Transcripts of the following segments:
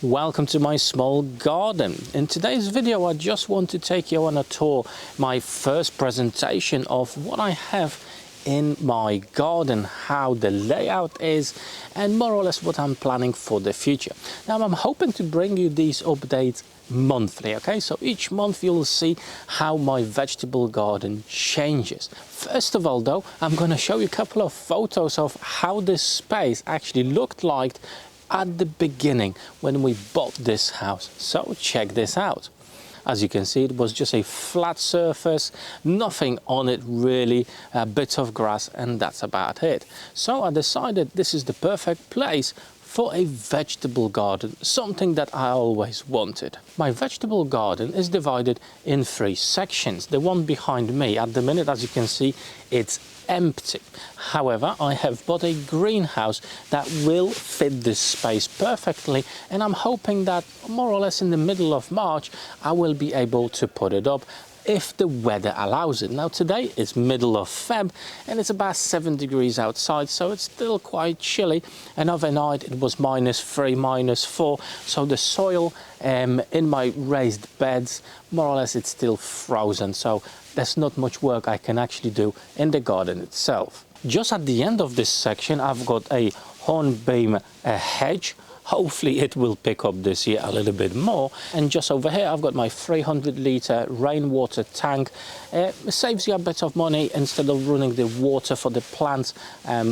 Welcome to my small garden. In today's video I just want to take you on a tour, my first presentation of what I have in my garden, how the layout is, and more or less what I'm planning for the future. Now I'm hoping to bring you these updates monthly, okay? So each month you'll see how my vegetable garden changes. First of all though, I'm going to show you a couple of photos of how this space actually looked like at the beginning when we bought this house. So check this out. As you can see, it was just a flat surface, nothing on it really, a bit of grass, and that's about it. So I decided this is the perfect place for a vegetable garden, something that I always wanted. My vegetable garden is divided in 3 sections. The one behind me at the minute, as you can see, it's empty. However, I have bought a greenhouse that will fit this space perfectly, and I'm hoping that more or less in the middle of March I will be able to put it up if the weather allows it. Now today is middle of Feb and it's about 7 degrees outside, so it's still quite chilly, and overnight it was -3, -4, so the soil in my raised beds, more or less it's still frozen, so there's not much work I can actually do in the garden itself. Just at the end of this section I've got a hornbeam hedge. Hopefully it will pick up this year a little bit more. And just over here I've got my 300-litre rainwater tank. It saves you a bit of money. Instead of running the water for the plants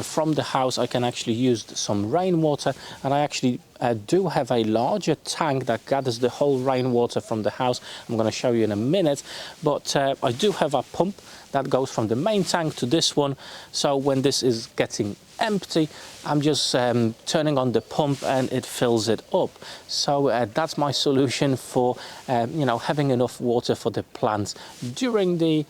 from the house, I can actually use some rainwater, and I actually do have a larger tank that gathers the whole rainwater from the house. I'm going to show you in a minute, but I do have a pump that goes from the main tank to this one, so when this is getting empty I'm just turning on the pump and it fills it up. So that's my solution for having enough water for the plants during the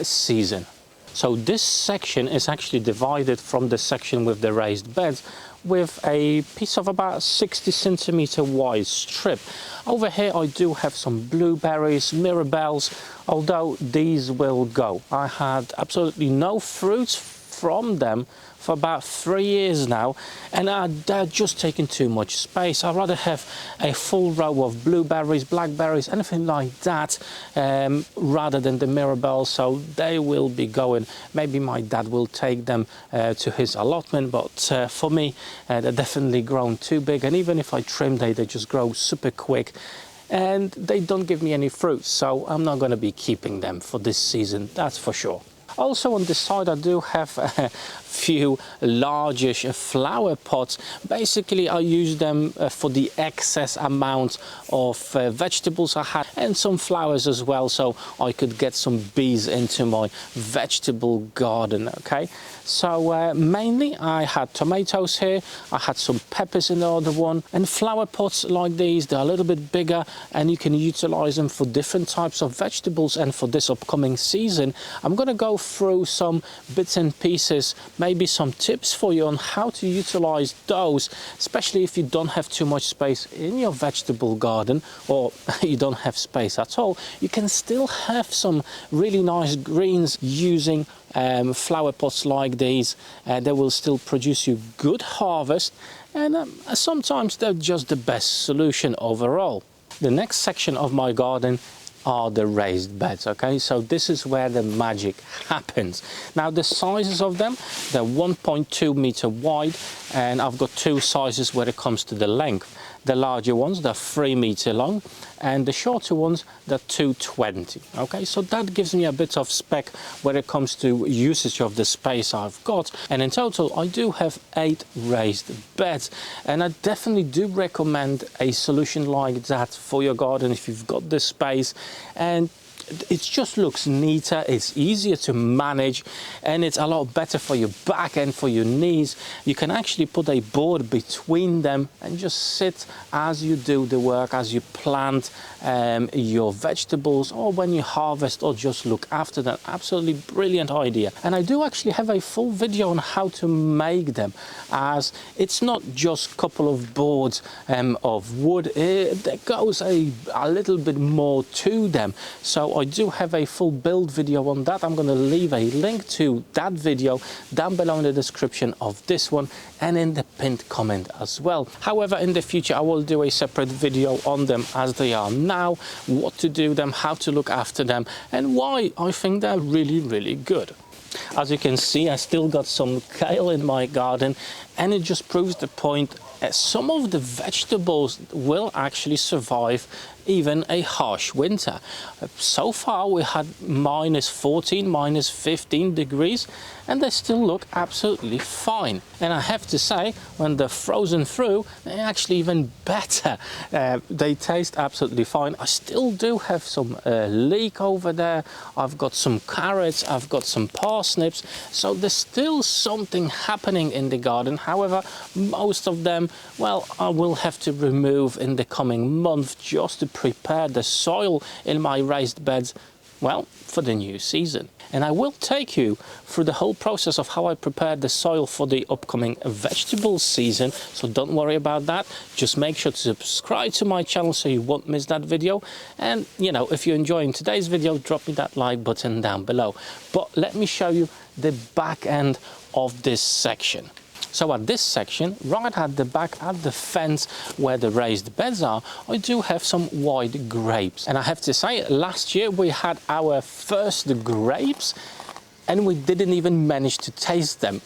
season. So this section is actually divided from the section with the raised beds with a piece of about 60 centimeter wide strip. Over here I do have some blueberries, mirabelles, although these will go. I had absolutely no fruits from them for about 3 years now, and they're just taking too much space. I'd rather have a full row of blueberries, blackberries, anything like that, rather than the mirabelle, so they will be going. Maybe my dad will take them to his allotment, but for me they're definitely grown too big, and even if I trim they just grow super quick and they don't give me any fruit, so I'm not going to be keeping them for this season, that's for sure. Also on this side I do have a few largish flower pots. Basically I use them for the excess amount of vegetables I had, and some flowers as well, so I could get some bees into my vegetable garden. Okay, so mainly I had tomatoes here, I had some peppers in the other one, and flower pots like these, they're a little bit bigger and you can utilize them for different types of vegetables. And for this upcoming season I'm going to go through some bits and pieces, maybe some tips for you on how to utilize those, especially if you don't have too much space in your vegetable garden, or you don't have space at all. You can still have some really nice greens using flower pots like these. They will still produce you good harvest, and sometimes they're just the best solution overall. The next section of my garden are the raised beds. Okay, so this is where the magic happens. Now the sizes of them, they're 1.2 meter wide, and I've got 2 sizes when it comes to the length. The larger ones, they're 3 meter long, and the shorter ones, they're 220. Okay, so that gives me a bit of spec when it comes to usage of the space I've got. And in total I do have 8 raised beds, and I definitely do recommend a solution like that for your garden if you've got the space. And it just looks neater, it's easier to manage, and it's a lot better for your back and for your knees. You can actually put a board between them and just sit as you do the work, as you plant your vegetables, or when you harvest, or just look after them. Absolutely brilliant idea. And I do actually have a full video on how to make them, as it's not just a couple of boards of wood. There goes a little bit more to them, so I do have a full build video on that. I'm going to leave a link to that video down below in the description of this one and in the pinned comment as well. However, in the future I will do a separate video on them as they are now, what to do them, how to look after them, and why I think they're really good. As you can see, I still got some kale in my garden, and it just proves the point. Some of the vegetables will actually survive even a harsh winter. So far we had -14, -15 degrees, and they still look absolutely fine. And I have to say, when they're frozen through, they're actually even better. They taste absolutely fine. I still do have some leek over there. I've got some carrots, I've got some parsnips, so there's still something happening in the garden. However, most of them, well, I will have to remove in the coming month just to prepare the soil in my raised beds, well, for the new season. And I will take you through the whole process of how I prepare the soil for the upcoming vegetable season, so don't worry about that. Just make sure to subscribe to my channel so you won't miss that video. And you know, if you're enjoying today's video, drop me that like button down below. But let me show you the back end of this section. So at this section, right at the back, at the fence where the raised beds are, I do have some white grapes. And I have to say, last year we had our first grapes and we didn't even manage to taste them.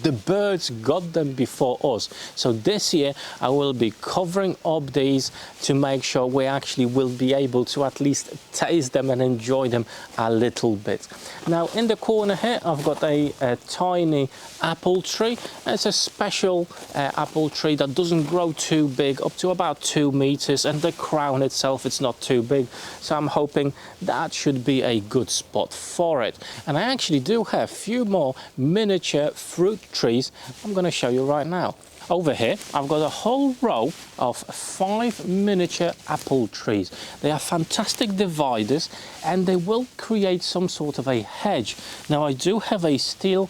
The birds got them before us. So this year I will be covering up these to make sure we actually will be able to at least taste them and enjoy them a little bit. Now in the corner here I've got a tiny apple tree. It's a special apple tree that doesn't grow too big, up to about 2 meters, and the crown itself is not too big. So I'm hoping that should be a good spot for it. And I actually do have a few more miniature fruit trees I'm going to show you right now. Over here I've got a whole row of 5 miniature apple trees. They are fantastic dividers and they will create some sort of a hedge. Now I do have a steel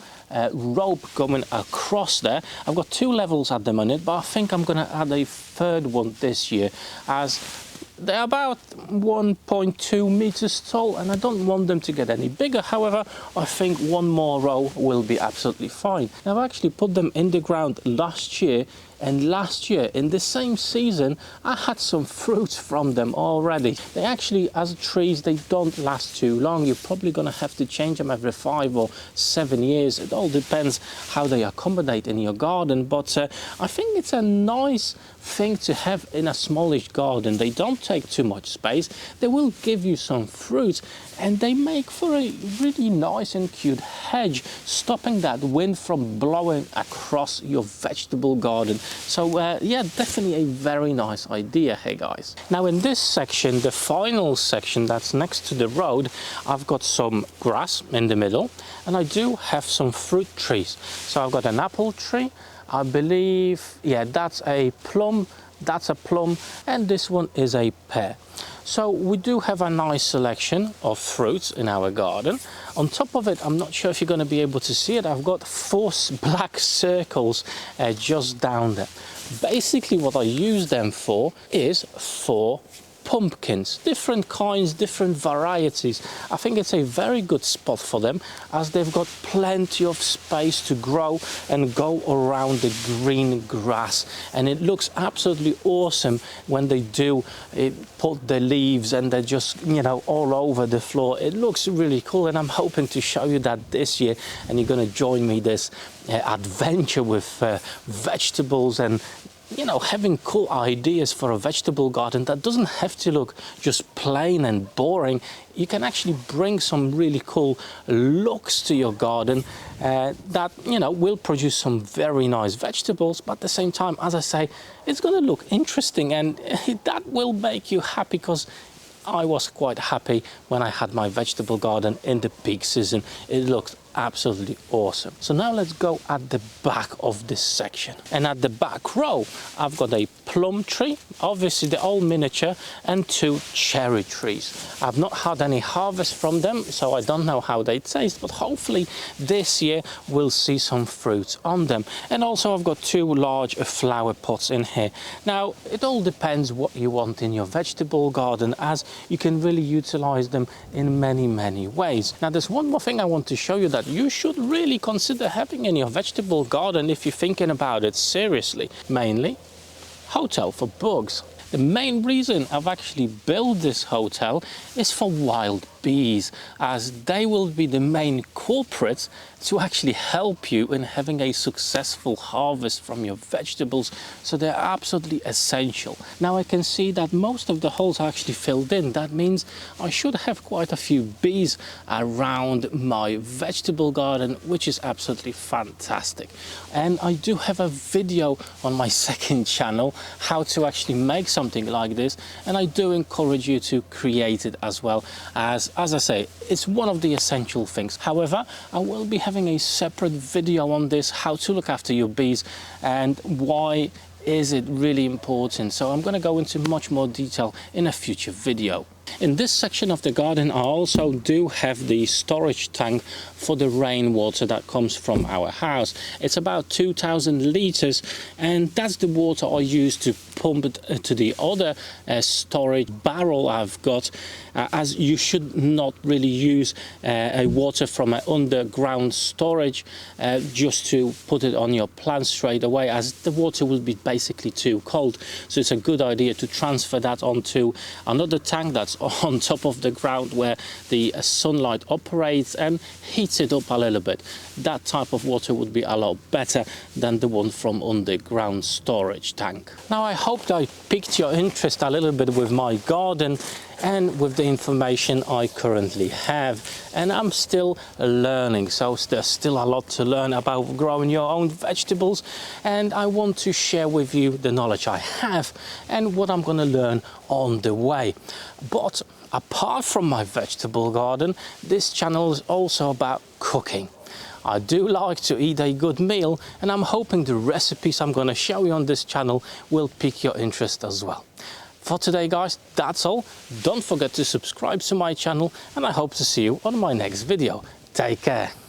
rope going across there. I've got 2 levels at the minute, but I think I'm going to add a third one this year, as they're about 1.2 meters tall and I don't want them to get any bigger. However, I think one more row will be absolutely fine. Now, I've actually put them in the ground last year, and last year in the same season I had some fruits from them already. They actually, as trees, they don't last too long. You're probably going to have to change them every 5 or 7 years. It all depends how they accommodate in your garden, but I think it's a nice thing to have in a smallish garden. They don't take too much space, they will give you some fruit, and they make for a really nice and cute hedge, stopping that wind from blowing across your vegetable garden. So yeah, definitely a very nice idea here, guys. Now in this section, the final section that's next to the road, I've got some grass in the middle, and I do have some fruit trees. So I've got an apple tree, I believe, yeah, that's a plum, and this one is a pear. So we do have a nice selection of fruits in our garden. On top of it, I'm not sure if you're going to be able to see it, I've got 4 black circles just down there. Basically what I use them for is for pumpkins, different kinds, different varieties. I think it's a very good spot for them, as they've got plenty of space to grow and go around the green grass, and it looks absolutely awesome when they do put the leaves and they're just, you know, all over the floor. It looks really cool, and I'm hoping to show you that this year, and you're going to join me this adventure with vegetables and, you know, having cool ideas for a vegetable garden that doesn't have to look just plain and boring. You can actually bring some really cool looks to your garden that, you know, will produce some very nice vegetables, but at the same time, as I say, it's going to look interesting, and that will make you happy, because I was quite happy when I had my vegetable garden in the peak season. It looked absolutely awesome. So now let's go at the back of this section. And at the back row, I've got a plum tree, obviously the old miniature, and 2 cherry trees. I've not had any harvest from them, so I don't know how they taste, but hopefully this year we'll see some fruits on them. And also I've got 2 large flower pots in here. Now, it all depends what you want in your vegetable garden, as you can really utilize them in many ways. Now, there's one more thing I want to show you that you should really consider having in your vegetable garden if you're thinking about it seriously. Mainly, hotel for bugs. The main reason I've actually built this hotel is for wild bees, as they will be the main culprits to actually help you in having a successful harvest from your vegetables, so they're absolutely essential. Now I can see that most of the holes are actually filled in. That means I should have quite a few bees around my vegetable garden, which is absolutely fantastic. And I do have a video on my second channel how to actually make something like this, and I do encourage you to create it as well, as I say, it's one of the essential things. However, I will be having a separate video on this, how to look after your bees and why is it really important. So I'm going to go into much more detail in a future video. In this section of the garden, I also do have the storage tank for the rainwater that comes from our house. It's about 2,000 liters, and that's the water I use to pump it to the other storage barrel I've got, as you should not really use water from an underground storage just to put it on your plants straight away, as the water will be basically too cold. So it's a good idea to transfer that onto another tank that's on top of the ground where the sunlight operates and heats it up a little bit. That type of water would be a lot better than the one from underground storage tank. Now, I hope I piqued your interest a little bit with my garden and with the information I currently have, and I'm still learning, so there's still a lot to learn about growing your own vegetables, and I want to share with you the knowledge I have and what I'm going to learn on the way. But apart from my vegetable garden, this channel is also about cooking. I do like to eat a good meal, and I'm hoping the recipes I'm going to show you on this channel will pique your interest as well. For today, guys, that's all. Don't forget to subscribe to my channel, and I hope to see you on my next video. Take care.